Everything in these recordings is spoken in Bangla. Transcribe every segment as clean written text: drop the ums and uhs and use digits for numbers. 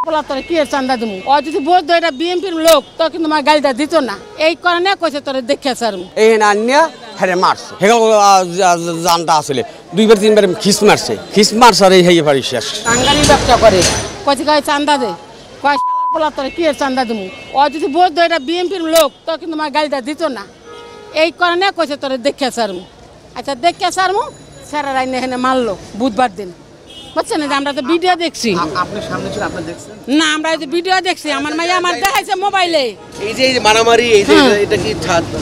বলা তোর কি চান্দা দিব ও যদি বলতো এটা বিএনপির লোক তো কিন্তু আমার গাড়িটা দিত না এই কারণে কইছে তোর দেখে স্যার এই আনিয়া হেরে মারছে হেগল জানটা আসলে দুইবার তিনবার খিস মারছে আর এই হেয়ে পারি শেষ টাঙ্গারি ব্যবসা করে কইছে গাড়ি চান্দা দে বলা তোর কি চান্দা দিব ও যদি বলতো এটা বিএনপির লোক তো কিন্তু আমার গাড়িটা দিত না এই কারণে কইছে তোর দেখে স্যার আচ্ছা দেখে স্যার স্যারের আইনে এখানে মারলো বুধবার দিন বুঝছেন আমরা তো ভিডিও দেখছি আপনার সামনে ছিল আপনি দেখছেন না আমরা এই ভিডিও দেখছি আমার মাইয়া আমার দেখাইছে মোবাইলে এই যে মারামারি এই যে এটা কি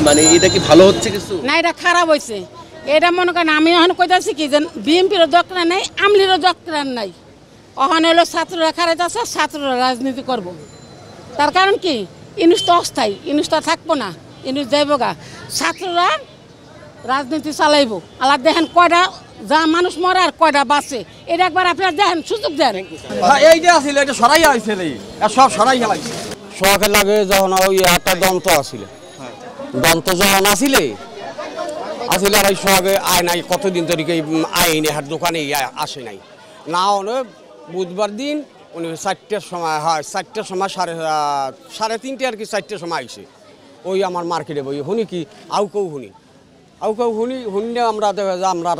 মানে এটা কি ভালো হচ্ছে কিছু না এটা খারাপ হয়েছে এটা মনে করেন আমি এখন কইতাছি কি যে বিএনপিরও দরকার নাই আমলিরও দরকার নাই ওখানে হলো ছাত্ররা খারাপ আছে ছাত্ররা রাজনীতি করব তার কারণ কি ইনুস তো অস্থায়ী ইনুস তো থাকবো না ইনুস যাইব গা ছাত্ররা রাজনীতি চালাইব আল্লাহ দেখেন কয়টা যা মানুষ মরে আর কয়টা বাঁচে এটা একবার আপনার দেখেন সুযোগ দেন এই যে আসলে এটা সরাই হয়েছে সব সরাই গেলাইছে শখের লাগে যখন ওই একটা দন্ত আসলে দন্ত যখন আসলে আর ওই শখে আয় নাই কতদিন ধরে আইনি হাট দোকানে আসে নাই না হলে বুধবার দিন উনি 4টার সময় হয় 4টার সময় সাড়ে 3টে আর কি 4টার সময় আইসে ওই আমার মার্কেটে বই শুনি কি আউ কেউ শুনি আমরা দেখা যায় আমরা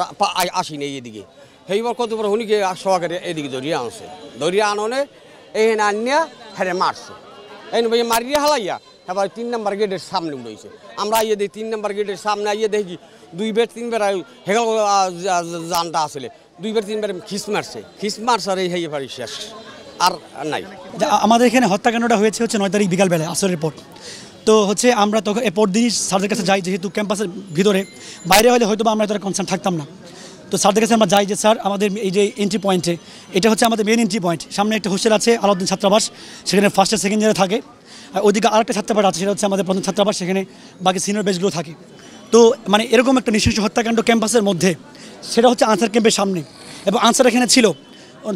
আসি নাই এদিকে সেইবার কতবার শুনি কি শখের এদিকে ধরিয়ে আনছে ধরিয়ে আননে এইখানে আনিয়া হেরে মারছে এই ভাই মারিয়ে হালাইয়া এবার 3 নম্বর গেটের সামনে উঠেছে আমরা আইয়ে দেখি 3 নম্বর গেটের সামনে আইয়ে দেখি 2বার 3বার হেগল জানটা আসলে 2বার 3বার খিস মারছে আর এই হেয়ে পারি শেষ আর নাই আমাদের এখানে হত্যাকাণ্ডটা হয়েছে হচ্ছে 9 তারিখ বিকালবেলা আসরের পর তো হচ্ছে আমরা তখন এরপর দিনই স্যারদের কাছে যাই যেহেতু ক্যাম্পাসের ভিতরে বাইরে হলে হয়তো আমরা এতটা কনসার্ন থাকতাম না তো স্যারদের কাছে আমরা যাই যে স্যার আমাদের এই যে এন্ট্রি পয়েন্টে এটা হচ্ছে আমাদের মেন এন্ট্রি পয়েন্ট সামনে একটা হোস্টেল আছে আলাউদ্দিন ছাত্রাবাস সেখানে ফার্স্ট আর সেকেন্ড ইয়ারে থাকে আর ওইদিকে আরেকটা ছাত্রাবাস আছে সেটা হচ্ছে আমাদের প্রথম ছাত্রাবাস সেখানে বাকি সিনিয়র ব্যাচগুলো থাকে তো মানে এরকম একটা নৃশংস হত্যাকাণ্ড ক্যাম্পাসের মধ্যে সেটা হচ্ছে আনসার ক্যাম্পের সামনে এবং আনসার এখানে ছিল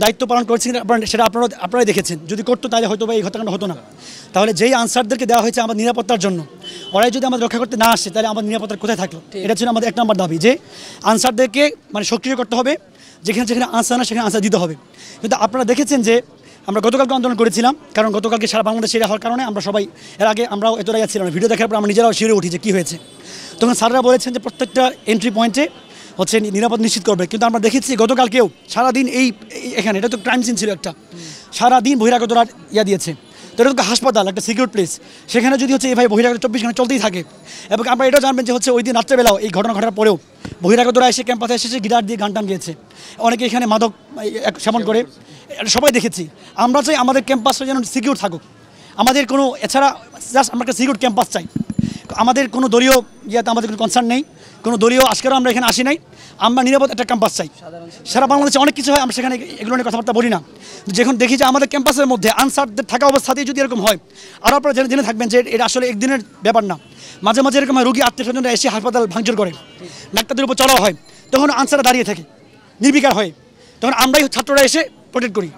দায়িত্ব পালন করেছেন সেটা আপনারাই দেখেছেন যদি করতো তাহলে হয়তো বা এই হত্যাকাণ্ড হতো না তাহলে যেই আনসারদেরকে দেওয়া হয়েছে আমাদের নিরাপত্তার জন্য ওরাই যদি আমাদের রক্ষা করতে না আসে তাহলে আমাদের নিরাপত্তার কোথায় থাকলো এটা ছিল আমাদের 1 নম্বর দাবি যে আনসারদেরকে মানে সক্রিয় করতে হবে যেখানে আনসার না সেখানে আনসার দিতে হবে কিন্তু আপনারা দেখেছেন যে আমরা গতকালকে আন্দোলন করেছিলাম কারণ গতকালকে সারা বাংলাদেশে এটা হওয়ার কারণে আমরা সবাই এর আগে আমরাও এতটাই ছিলাম ভিডিও দেখার পর আমরা নিজেরাও শিউরে উঠি যে কী হয়েছে তখন স্যাররা বলেছেন যে প্রত্যেকটা এন্ট্রি পয়েন্টে হচ্ছে নিরাপদ নিশ্চিত করবে কিন্তু আমরা দেখেছি গতকালকেও সারাদিন এখানে এটা তো ক্রাইম সিন ছিল একটা সারাদিন বহিরাগতরা দিয়েছে তো এটা তো হাসপাতাল একটা সিকিউর প্লেস সেখানে যদি হচ্ছে এইভাবে বহিরাগত 24 ঘন্টা চলতেই থাকে এবং আপনারা এটাও জানবেন যে হচ্ছে ওই দিন রাত্রেবেলাও এই ঘটনা ঘটার পরেও বহিরাগতরা এসে ক্যাম্পাসে এসেছে গিটার দিয়ে গান টান গিয়েছে অনেকে এখানে মাদক সেবন করে সবাই দেখেছি আমরা চাই আমাদের ক্যাম্পাসটা যেন সিকিউর থাকুক আমাদের কোনো এছাড়া জাস্ট আমরা একটা সিকিউর ক্যাম্পাস চাই আমাদের কোনো দলীয় ইয়াতে আমাদের কোনো কনসার্ন নেই কোনো দলীয় আজকেরও আমরা এখানে আসি নাই আমরা নিরাপদ একটা ক্যাম্পাস চাই সারা বাংলাদেশে অনেক কিছু হয় আমরা সেখানে এগুলো নিয়ে কথাবার্তা বলি না যখন দেখি যে আমাদের ক্যাম্পাসের মধ্যে আনসারদের থাকা অবস্থাতেই যদি এরকম হয় আরও আপনারা জেনে থাকবেন যে এটা আসলে একদিনের ব্যাপার না মাঝে মাঝে এরকম হয় রোগী আত্মীয়স্বজনরা এসে হাসপাতাল ভাঙচুর করে ডাক্তারদের উপর চড়াও হয় তখন আনসাররা দাঁড়িয়ে থাকে নির্বিকার হয় তখন আমরাই ছাত্ররা এসে প্রোটেক্ট করি